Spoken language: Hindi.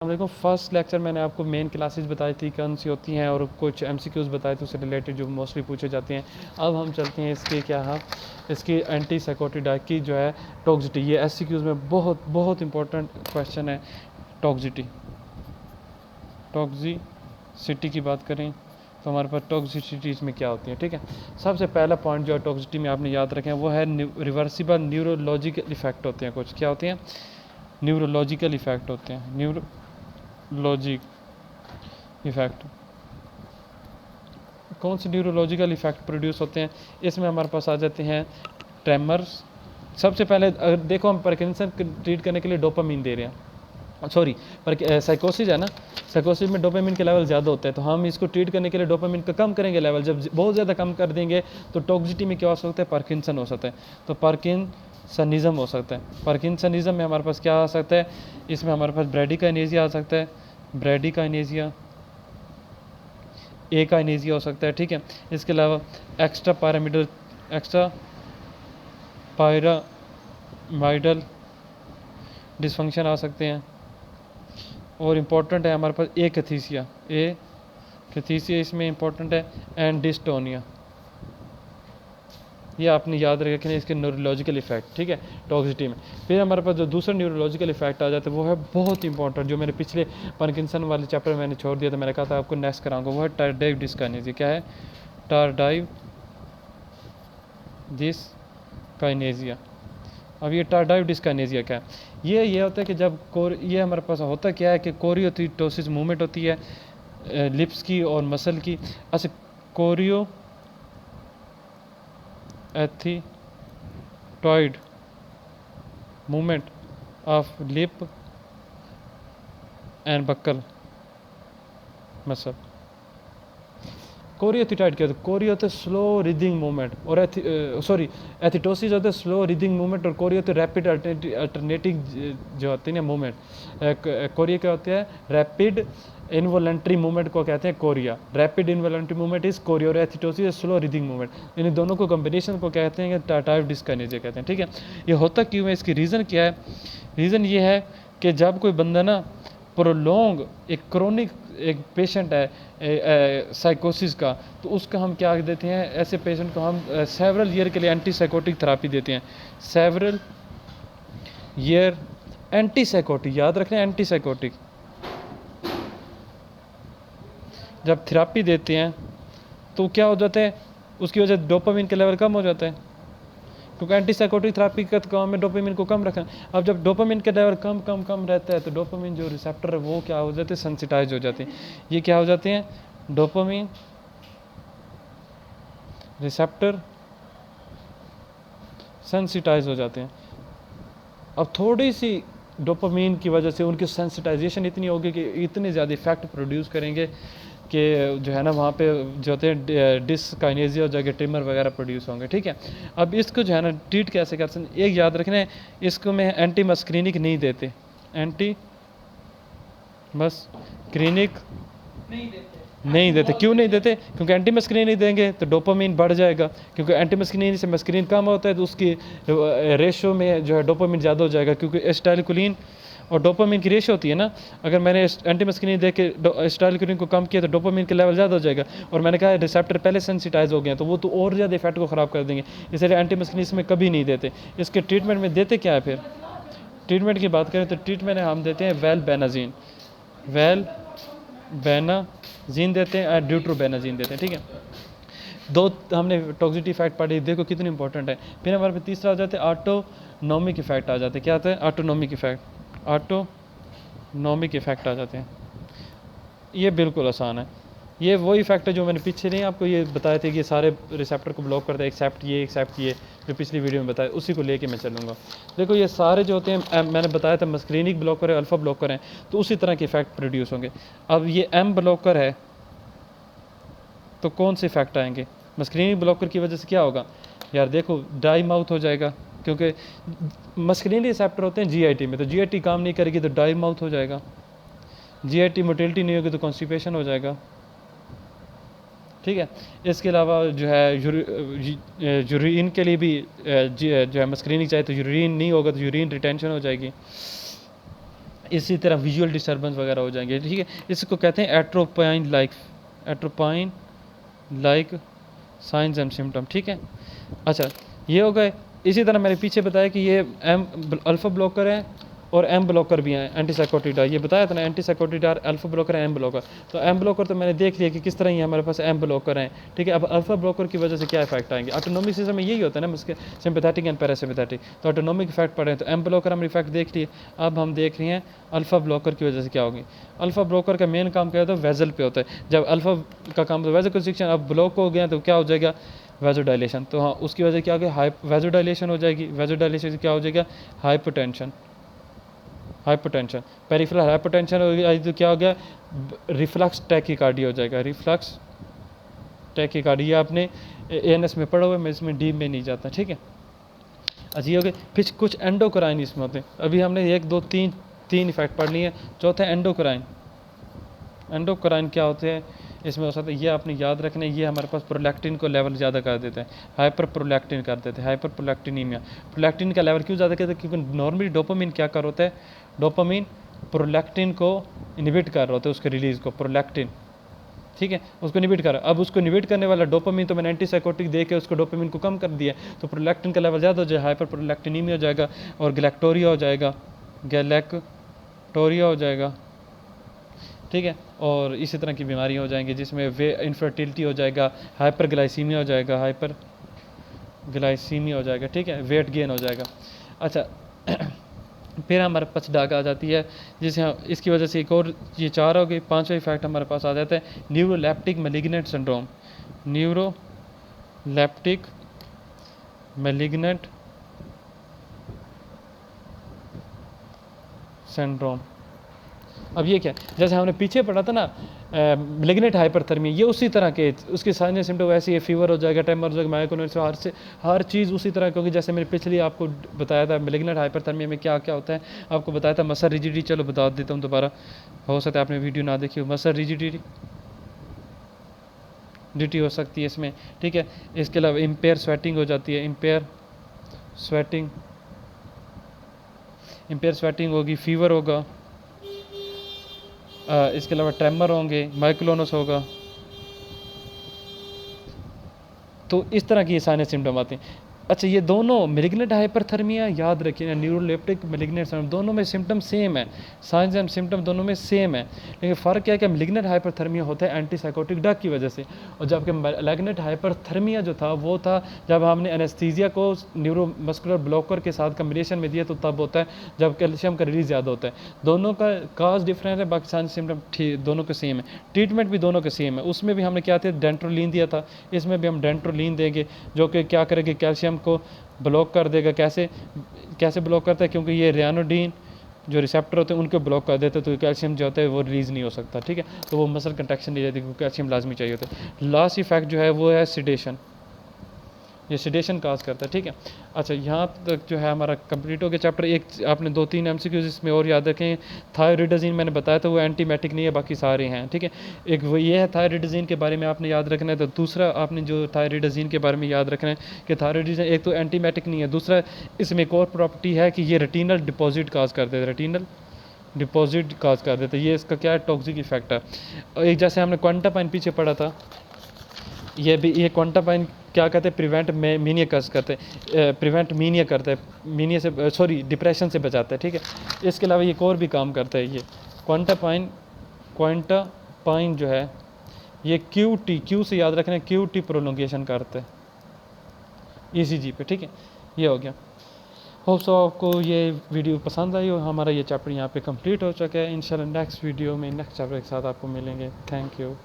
देखो फर्स्ट लेक्चर मैंने आपको मेन क्लासेस बताई थी कौन सी होती हैं और कुछ एमसीक्यूज़ बताए थे उससे रिलेटेड जो मोस्टली पूछे जाते हैं। अब हम चलते हैं इसके क्या है, इसकी एंटी साइकोटिक की जो है टॉक्सिटी। ये एमसीक्यूज़ में बहुत बहुत इंपॉर्टेंट क्वेश्चन है। टॉक्सिसिटी की बात करें तो हमारे पास टॉक्सिसिटीज़ में क्या होती है। ठीक है, सबसे पहला पॉइंट जो है टॉक्सिटी में आपने याद रखें वो है रिवर्सिबल न्यूरोलॉजिकल इफेक्ट होते हैं। कुछ क्या होते हैं? न्यूरोलॉजिकल इफेक्ट होते हैं। न्यूरोलॉजिक इफेक्ट कौन से न्यूरोलॉजिकल इफेक्ट प्रोड्यूस होते हैं? इसमें हमारे पास आ जाते हैं ट्रेमर्स। सबसे पहले अगर देखो हम पार्किंसन ट्रीट करने के लिए डोपामीन दे रहे हैं, सॉरी पर साइकोसिस है ना, साइकोसिस में डोपामीन के लेवल ज़्यादा होता है, तो हम इसको ट्रीट करने के लिए डोपामीन का कम करेंगे लेवल। जब बहुत ज़्यादा कम कर देंगे तो टॉक्सिटी में क्या हो सकता है? पार्किंसन हो सकता है। तो पार्किंसनिज्म हो सकता है। पार्किंसनिज्म में हमारे पास क्या आ सकता है? इसमें हमारे पास ब्रैडिकाइनेसिया आ सकता है, ब्रैडिकाइनेसिया, एकाइनेसिया हो सकता है। ठीक है, इसके अलावा एक्स्ट्रा पायरामाइडल डिसफंक्शन आ सकते हैं। और इम्पॉर्टेंट है हमारे पास कैथीसिया इसमें इम्पॉर्टेंट है, एंड डिस्टोनिया। ये आपने याद रखें इसके न्यूरोलॉजिकल इफेक्ट। ठीक है, टॉक्सिटी में। फिर हमारे पास जो दूसरा न्यूरोलॉजिकल इफेक्ट आ जाता है वो है बहुत इंपॉर्टेंट, जो मैंने पिछले पार्किंसन वाले चैप्टर में मैंने छोड़ दिया था, मैंने कहा था आपको नेक्स्ट कराऊंगा, वो है टारडाइव डिस्काइनेसिया। क्या है? टारडाइव डिस्काइनेसिया। अब ये टारडाइव डिस्काइनेसिया क्या है? ये होता है कि जब ये हमारे पास होता क्या है कि कोरियोथिटोसिस मूवमेंट होती है लिप्स की और मसल की। अच्छा, choreoathetoid movement of lip and buccal muscle. Choreoathetoid क्या होता है? कोरियो होता है स्लो रीदिंग मूवमेंट, और एथिटोसिस होता है स्लो रीदिंग मूवमेंट, और कोरियो होता है रैपिड अल्टरनेटिंग जो होती है ना मूवमेंट। कोरिया क्या होता है? रैपिड इनवॉलंटरी मूवमेंट को कहते हैं Korea. Rapid involuntary movement is Korea, और एथिटोसिस स्लो रीदिंग मूवमेंट। इन दोनों को कॉम्बिनेशन को कहते हैं टारडाइव डिस्काइनेसिया कहते हैं। ठीक है, ये होता क्यों है? इसकी रीज़न क्या है? रीज़न ये है कि जब कोई बंदा ना प्रोलोंग एक क्रोनिक एक पेशेंट है साइकोसिस का, तो उसका हम क्या देते हैं? ऐसे पेशेंट को हम सेवरल ईयर के लिए एंटी साइकोटिक थेरापी देते हैं। सेवरल ईयर एंटी साइकोटिक, याद रखना एंटी साइकोटिक। जब थेरापी देते हैं तो क्या हो जाता है? उसकी वजह से डोपामिन का लेवल कम हो जाता है, क्योंकि एंटी साइकोटिक थेरापी का काम है डोपामिन को कम रखना। अब जब डोपामिन का लेवल कम रहता है तो डोपामिन जो रिसेप्टर है वो क्या हो जाते हैं? सेंसिटाइज हो जाते हैं। ये क्या हो जाते हैं? डोपामिन रिसेप्टर सेंसिटाइज हो जाते हैं। अब थोड़ी सी डोपामिन की वजह से उनकी सेंसिटाइजेशन इतनी होगी कि इतने ज़्यादा इफेक्ट प्रोड्यूस करेंगे कि जो है ना वहाँ पे जो होते हैं डिस्काइनेसिया हो जाएगा, ट्रिमर वगैरह प्रोड्यूस होंगे। ठीक है, अब इसको जो है ना ट्रीट कैसे कर सकते? एक याद रखना है, इसको में एंटी मस्क्रीनिक नहीं देते। एंटी मस्क्रीनिक नहीं देते। क्यों नहीं देते? क्योंकि एंटी मस्क्रीन नहीं देंगे तो डोपामिन बढ़ जाएगा, क्योंकि एंटी मस्क्रीन से मस्क्रीन कम होता है तो उसकी रेशो में जो है डोपामिन ज़्यादा हो जाएगा, क्योंकि एसिटाइलकोलिन और डोपामिन की रेशो होती है ना। अगर मैंने एंटी मस्क्रीन दे के एसिटाइलकोलिन को कम किया तो डोपामिन का लेवल ज़्यादा हो जाएगा, और मैंने कहा रिसेप्टर पहले सेंसिटाइज हो गए हैं तो वो तो और ज़्यादा इफेक्ट को ख़राब कर देंगे, इसलिए एंटी मस्क्रीन इसमें कभी नहीं देते। इसके ट्रीटमेंट में देते क्या है? फिर ट्रीटमेंट की बात करें तो ट्रीटमेंट हम देते हैं वेलबेनाजीन देते हैं और ड्यूट्रोबेनाजीन देते हैं। ठीक है, दो हमने टॉक्सिटी इफेक्ट पढ़ी, देखो कितनी इंपॉर्टेंट है। फिर हमारे पे तीसरा आ जाता है ऑटोनॉमिक इफेक्ट आ जाते हैं। क्या आता है? ऑटोनॉमिक इफेक्ट आ जाते हैं। ये बिल्कुल आसान है। ये वो इफेक्ट है जो मैंने पीछे नहीं आपको ये बताए थे कि सारे रिसेप्टर को ब्लॉक करता है, एक्सेप्ट ये जो पिछली वीडियो में बताया, उसी को लेके मैं चलूँगा। देखो ये सारे जो होते हैं मैंने बताया था मस्क्रीनिक ब्लॉकर है, अल्फा ब्लॉकर है, तो उसी तरह के इफेक्ट प्रोड्यूस होंगे। अब ये एम ब्लॉकर है तो कौन से इफेक्ट आएंगे? मस्क्रीनिक ब्लॉकर की वजह से क्या होगा यार? देखो ड्राई माउथ हो जाएगा, क्योंकि मस्क्रीनिक रिसेप्टर होते हैं जीआईटी में, तो जीआईटी काम नहीं करेगी तो ड्राई माउथ हो जाएगा। जीआईटी मोटिलिटी नहीं होगी तो कॉन्स्टिपेशन हो जाएगा। ठीक है, इसके अलावा जो है यूरिन के लिए भी जो है मस्क्रीनिंग चाहिए, तो यूरिन नहीं होगा तो यूरिन रिटेंशन हो जाएगी। इसी तरह विजुअल डिस्टर्बेंस वगैरह हो जाएंगे, ठीक है। इसको कहते हैं atropine like science and symptom, ठीक है। अच्छा, ये हो गए। इसी तरह मैंने पीछे बताया कि ये अल्फा ब्लॉकर है और एम ब्लॉकर भी हैं, एंटीसाइकोटिक ये बताया था ना, एंटीसाइकोटिक अल्फा ब्लॉकर है, एम ब्लॉकर। तो एम ब्लॉकर तो मैंने देख लिया कि किस तरह ये हमारे पास एम ब्लॉकर हैं, ठीक है। अब अल्फा ब्लॉकर की वजह से क्या इफेक्ट आएंगे, ऑटोनॉमिक सिस्टम में यही होता है ना, इसके सिंपैथेटिक एंड पैरासिम्पैथेटिक, तो ऑटोनॉमिक इफेक्ट पड़े हैं। तो एम ब्लॉकर हमने इफेक्ट देख लिए। अब हम देख रहे हैं अल्फा ब्लॉकर की वजह से क्या होगी। अल्फा ब्लॉकर का मेन काम क्या होता है, वेजल पे होता है। जब अल्फा का काम होता है वेजल कंस्ट्रिक्शन, अब ब्लॉक हो गया तो क्या हो जाएगा, वेजोडाइलेशन। तो हाँ, उसकी वजह क्या होगी, वेजोडाइलेशन हो जाएगी। वेजोडाइलेशन से क्या हो जाएगा, हाइपरटेंशन। पेरिफेरल हाइपरटेंशन हो गया तो क्या हो गया, रिफ्लक्स टैकीकार्डिया हो जाएगा। रिफ्लक्स टैकीकार्डिया आपने एएनएस में पढ़ा हुआ है, मैं इसमें डीप में नहीं जाता, ठीक है। अच्छा, ये हो गए। फिर कुछ एंडोक्राइन इसमें होते हैं। अभी हमने 1 2 3 इफेक्ट पढ़ लिए। चौथा एंडोक्राइन। एंडोक्राइन क्या होते हैं इसमें हो सकता है, ये आपने याद रखना है। ये हमारे पास प्रोलैक्टिन को लेवल ज़्यादा कर देते हैं, हाइपर प्रोलैक्टिन कर देते हैं, हाइपर प्रोलैक्टिनीमिया। प्रोलैक्टिन का लेवल क्यों ज़्यादा करते हैं, क्योंकि नॉर्मली डोपामिन क्या कर होता है, डोपामिन प्रोलैक्टिन को इनहिबिट कर रहा होता है, उसके रिलीज़ को, प्रोलैक्टिन, ठीक है, उसको इनहिबिट कर रहा है। अब उसको इनहिबिट करने वाला डोपामिन, तो मैंने एंटीसाइकोटिक दे के उसको डोपामिन को कम कर दिया, तो प्रोलैक्टिन का लेवल ज़्यादा हो जाए, हाइपर प्रोलैक्टिनीमिया हो जाएगा और गैलेक्टोरिया हो जाएगा, गैलेक्टोरिया हो जाएगा, ठीक है। और इसी तरह की बीमारियाँ हो जाएंगी जिसमें वे इनफर्टिलिटी हो जाएगा, हाइपरग्लाइसीमिया हो जाएगा, हाइपरग्लाइसीमिया हो जाएगा, ठीक है, वेट गेन हो जाएगा। अच्छा फिर हमारे पास डाक आ जाती है, जिसे हम इसकी वजह से एक और, ये 4 हो गई। 5वां इफेक्ट हमारे पास आ जाता है neuroleptic malignant syndrome. Neuroleptic malignant syndrome. अब ये क्या, जैसे हमने पीछे पढ़ा था ना मैलिग्नेंट हाइपरथर्मिया, ये उसी तरह के, उसके साइंस सिम्टम वैसे ही, फीवर हो जाएगा, ट्रेमर हो जाएगा, मायोकार्डियल, हर चीज़ उसी तरह, क्योंकि जैसे मैंने पिछली आपको बताया था मैलिग्नेंट हाइपरथर्मिया में क्या क्या होता है, आपको बताया था मसल रिजिडिटी। चलो बता देता हूँ दोबारा, हो सकता है आपने वीडियो ना देखी हो। मसल रिजिडिटी हो सकती है इसमें, ठीक है। इसके अलावा इम्पेयर स्वेटिंग हो जाती है, इम्पेयर स्वेटिंग होगी, फीवर होगा, इसके अलावा ट्रेमर होंगे, माइक्लोनस होगा। तो इस तरह की ये साइनस सिम्टम आते हैं। अच्छा, ये दोनों मैलिग्नेंट हाइपरथर्मिया याद रखिए ना, न्यूरोलेप्टिक मैलिग्नेंट सिंड्रोम, दोनों में सिम्टम सेम है, साइंस एंड सिम्टम दोनों में सेम है। लेकिन फ़र्क क्या है कि मैलिग्नेंट हाइपरथर्मिया होता है एंटीसाइकोटिक ड्रग की वजह से, और जबकि मैलिग्नेंट हाइपरथर्मिया जो था वो था जब हमने एनेस्थीसिया को न्यूरोमस्कुलर ब्लॉकर के साथ कम्बिनेशन में दिया, तो तब होता है जब कैल्शियम का रिलीज ज़्यादा होता है। दोनों का काज डिफरेंस है, बाकी साइंस सिम्टम दोनों के सेम है, ट्रीटमेंट भी दोनों के सेम है। उसमें भी हमने क्या था, डेंट्रोलिन दिया था, इसमें भी हम डेंट्रोलिन देंगे, जो कि क्या करेगा, कैल्शियम को ब्लॉक कर देगा। कैसे ब्लॉक करता है, क्योंकि ये रियानोडीन जो रिसेप्टर होते हैं उनको ब्लॉक कर देते हैं, तो कैल्शियम जो होता है वो रिलीज़ नहीं हो सकता, ठीक है। तो वो मसल कंट्रैक्शन नहीं रहती, क्योंकि कैल्शियम लाजमी चाहिए होता है। लास्ट इफेक्ट जो है वो है सिडेशन, ये सिडेशन काज करता है, ठीक है। अच्छा, यहाँ तक जो है हमारा कंप्लीट हो गया चैप्टर। एक आपने 2-3 MCQs इसमें और याद रखें। थायरोइडाज़िन मैंने बताया था वो एंटीमेटिक नहीं है, बाकी सारे हैं, ठीक है। एक वो ये है थायरोइडाज़िन के बारे में आपने याद रखना है। तो दूसरा आपने जो थायरोइडाज़िन के बारे में याद रखना है कि थायरोइडाज़िन एक तो एंटीमेटिक नहीं है, दूसरा इसमें एक और प्रॉपर्टी है कि ये रेटिनल डिपॉजिट काज करते हैं, रेटिनल डिपॉजिट काज कर देते हैं। ये इसका क्या है, टॉक्सिक इफेक्ट है। एक जैसे हमने क्वांटापाइन पीछे पढ़ा था, ये क्वांटापाइन क्या कहते हैं, प्रिवेंट मीनिया कस करते हैं, प्रिवेंट मीनिया करता है, मीनिया से सॉरी डिप्रेशन से बचाता है, ठीक है। इसके अलावा एक और भी काम करता है ये क्वांटापाइन जो है, ये क्यू से याद रखना है, QT प्रोलोंगेशन करता है ECG पे, ठीक है। ये हो गया। होप सो आपको ये वीडियो पसंद आई और हमारा ये चैप्टर यहाँ पे कंप्लीट हो चुका है। इंशाल्लाह नेक्स्ट वीडियो में नेक्स्ट चैप्टर के साथ आपको मिलेंगे। Thank you.